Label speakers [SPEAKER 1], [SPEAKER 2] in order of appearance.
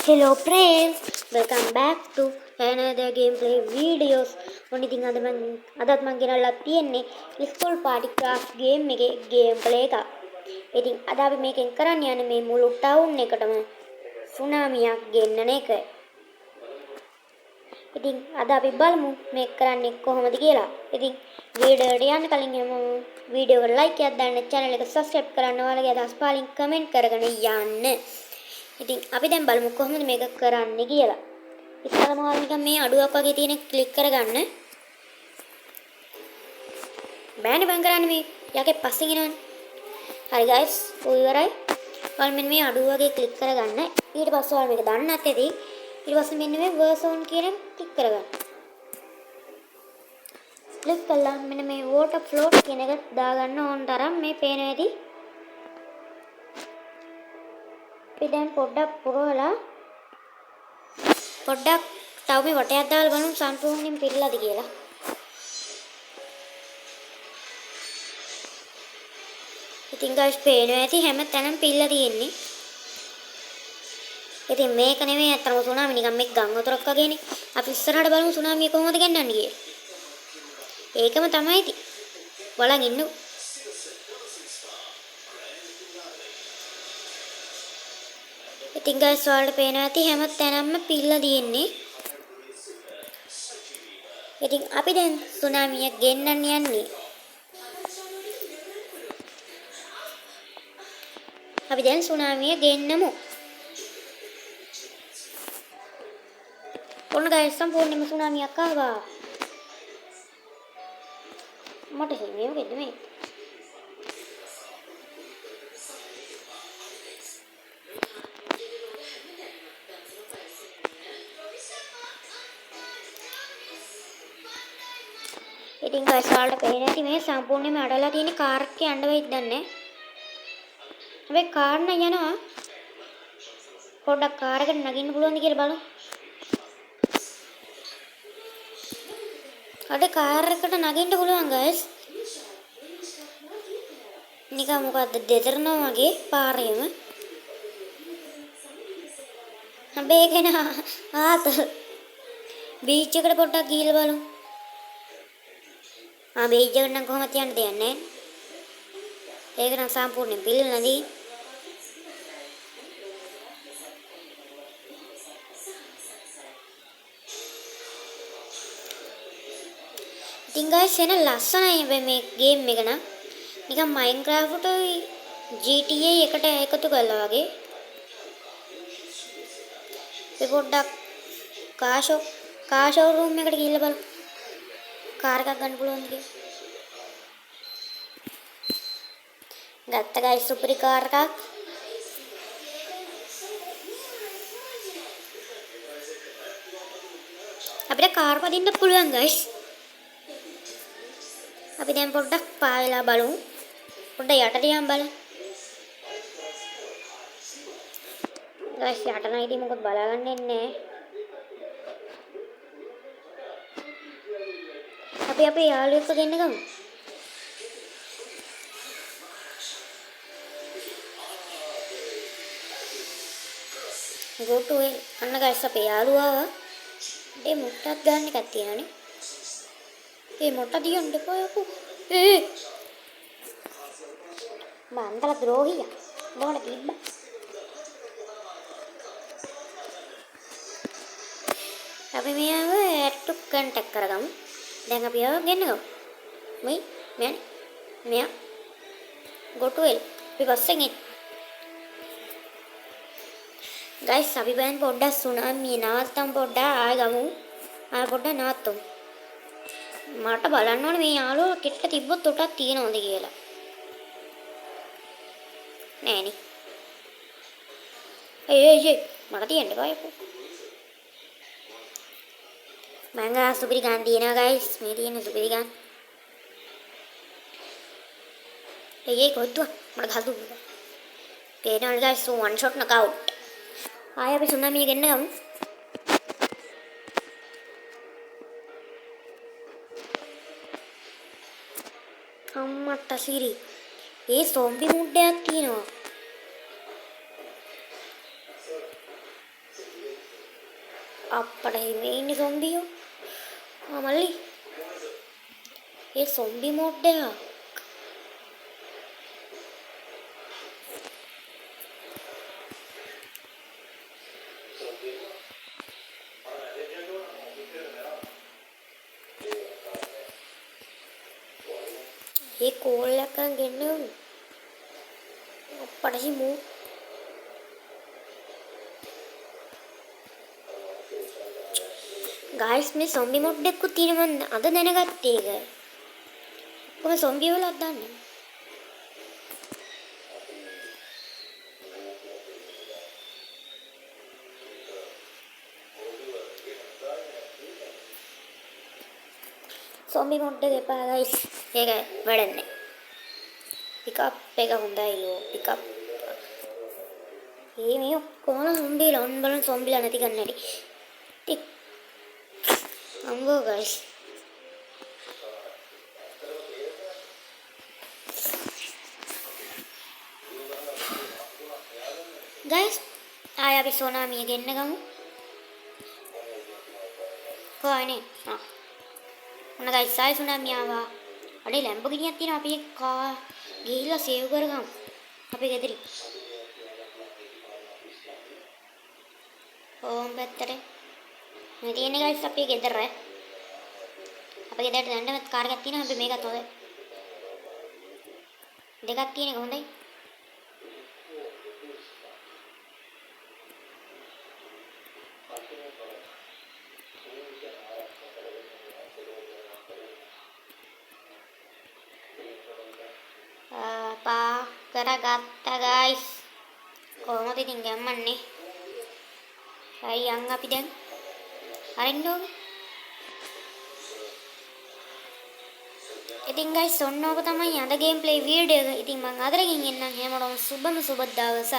[SPEAKER 1] Hello friends, welcome back to another gameplay videos. ඉතින් අදත් මම ගෙනල්ලා තියෙන්නේ ස්කූල් පාටි ක්‍රාෆ්ට් ගේම් එකේ gameplay එකක්. ඉතින් අද අපි මේකෙන් කරන්න යන්නේ මේ මුළු ටවුන් එකටම සුනාමියක් ගෙන්නන එක. ඉතින් අද අපි බලමු මේක කරන්නේ කොහොමද කියලා. ඉතින් වීඩියෝට යන්න කලින් වීඩියෝ එකට ලයික් එකක් දාන්න, channel එක subscribe කරන්න, ඔයාලගේ අදහස් පාලින් comment කරගෙන යන්න. ඉතින් අපි දැන් බලමු කොහොමද මේක කරන්නේ කියලා. ඉස්සරහම ඔයාලා නිකන් මේ අඩුවක් වගේ තියෙන ක්ලික් කරගන්න. බෑනේ බං කරන්නේ මේ යකේ පස්සෙන් එනවනේ. හරි guys, ඔය ඉවරයි. ඔයාලා මෙන්න මේ අඩුව වගේ ක්ලික් කරගන්න. ඊට පස්සේ ඔයාලා මේක දන්නේ නැත්නම් ඊට පස්සේ මෙන්න මේ version කියන එක ක්ලික් කරගන්න. ක්ලික් කළා මෙන්න මේ water float කියන එක දාගන්න ඕන තරම් මේ පේන ඇති. අපි දැන් පොඩ්ඩක් පුරවලා පොඩ්ඩක් තව මේ වටයක් දාලා බලමු සම්පූර්ණයෙන් පිරලාද කියලා. ඉතින් guys පේනවා ඇති හැම තැනම පිරලා තියෙන්නේ. ඉතින් මේක නෙමෙයි අතරම සුනාමි නිකන් මේ ගම් වතුරක් වගේනේ. අපි ඉස්සරහට බලමු සුනාමිය කොහොමද ගෙන්නන්නේ කියලා. ඒකම තමයි ඉතින්. බලන් ඉන්නු. ඉතින් guys ඔයාලට පේනවා ඇති හැම තැනම පිරලා තියෙන්නේ. ඉතින් අපි දැන් සුනාමිය ගෙන්නන්න යන්නේ. අපි දැන් සුනාමිය ගෙන්නමු. ඔන්න guys සම්පූර්ණයෙන්ම සුනාමියක් ආවා. මට හිමේ මොකද මේ? ඉතින් guys ඔයාලට පේන්නේ නැති මේ සම්පූර්ණයෙන්ම අඩලා තියෙන කාර් එකේ යන්න වෙයිද දන්නේ. හැබැයි කාර් නම් යනවා. පොඩ්ඩක් කාර් එකට නගින්න පුළුවන්ද කියලා බලමු. අද කාර් එකට නගින්න පුළුවන් guys. නිකන් මොකද්ද දෙතරනවා වගේ පාරේම. හැබැයි ඒක නා ආත බීච් එකට පොඩ්ඩක් ගිහලා බලමු. බීච් එකට නම් කොහොමද යන්න දෙයක් නැහැ. ඒක නම් සම්පූර්ණයෙන් පිළිලා නැදී. ඉතින් guys එන ලස්සනයි මේ ගේම් එක නම් නිකන් Minecraft GTA එකට එකතු කරලා වගේ. ඒ පොඩ්ඩක් කාර් ෂෝරූම් එකට ගිහිල්ලා බලමු. කාර් එකක් ගන්න පුළුවන්ද කියලා. ගත්ත guys සුපිරි කාර් එකක්. අපිට කාර් පදින්න පුළුවන් guys. අපි දැන් පොඩ්ඩක් පායලා බලමු. පොඩ්ඩක් යටට යන් බලන්න. guys යට නම් ඉතින් මොකද බලාගන්න ඉන්නේ. අපි අපේ යාළුවෙක්ව ගෙන්න ගමු. go to it. අන්න guys අපේ යාළුවා ආවා. ඒ මුට්ටක් ගන්න එකක් තියෙනනේ. ඒ මොට්ට දියන්න එපා යකෝ. මන්දල ද්‍රෝහියා. මොන කිව්ව? අපි මෙයාව ඇට්ටු කන්ටැක්ට් කරගමු. දැන් අපි ආව ගෙන්න ගමු. මෙයා go to it. අපි බස්සෙන් එන්න. guys අපි බෑන් පොඩ්ඩක් සුනාමිය නවත්තමු පොඩ්ඩක් ආය ගමු. ආය පොඩ්ඩක් නවත්තමු. මට බලන්න ඕනේ මේ යාළුවා කෙට්ට තිබ්බොත් උටක් තියනවද කියලා. නෑනේ. මට තියන්න එපා යකෝ. මං සුපිරි ගන් තියනවා guys. මේ තියෙන සුපිරි ගන්. කොත්තුව මට ගහතු. පේනවද guys one shot knockout. ආයෙ අපි සුනාමිය ගෙන්න ගමු. අම්මට සිරි. ඒ සොම්බි මුඩයක් තියෙනවා. අප්පට මේ ඉන්නේ සොම්බියෝ. මල්ලි. ඒ සොම්බි මොඩ් එක. ඒ කෝල් එකක් ගෙන්නමු. අප්පට හිමු. ගයිස් මේ සොම්බි මොඩ් එකක් තියෙන මම අද දැනගත්තේ ඒක. කොහොම සොම්බි වලක් දාන්නේ? සොම්බි මොඩ් එක එපා ගයිස්. ඒක වැඩන්නේ. පිකප් එක හොඳයිලෝ. පිකප්. මේ කොහොම සොම්බිලා ඔන්න බලන්න සොම්බිලා නැති ගන්න හැටි. ටික්. අම්බෝ ගයිස්. ගයිස් ආය අපි සෝනාමිය ගෙන්න ගමු. කොහොනේ? මොන ගයිස් ආය සෝනාමිය ආවා. අඩේ ලැම්බෝගිනියක් තියෙනවා අපි ඒක ගිහිල්ලා සේව් කරගමු. අපේ ගෙදරින්. ඕම් පැත්තට. මේ තියෙන්නේ ගයිස් අපේ ගෙදර. අපේ ගෙදරට දැන්නවත් කාර් එකක් තියෙනවා. අපි මේකත් හොඳයි. දෙකක් තියෙන එක හොඳයි. පා කරගත්තා ගයිස්. කොහොමද ඉතින් ගම්මන්නේ? හරි යන් අපි දැන් අරින්න ඕනේ. ඉතින් ගයිස් ඔන්න ඔබ තමයි අද ගේම් ප්ලේ වීඩියෝ එක. ඉතින් මම අදට ගෙන් එන්නම් හැමෝටම සුබම සුබ දවසක්.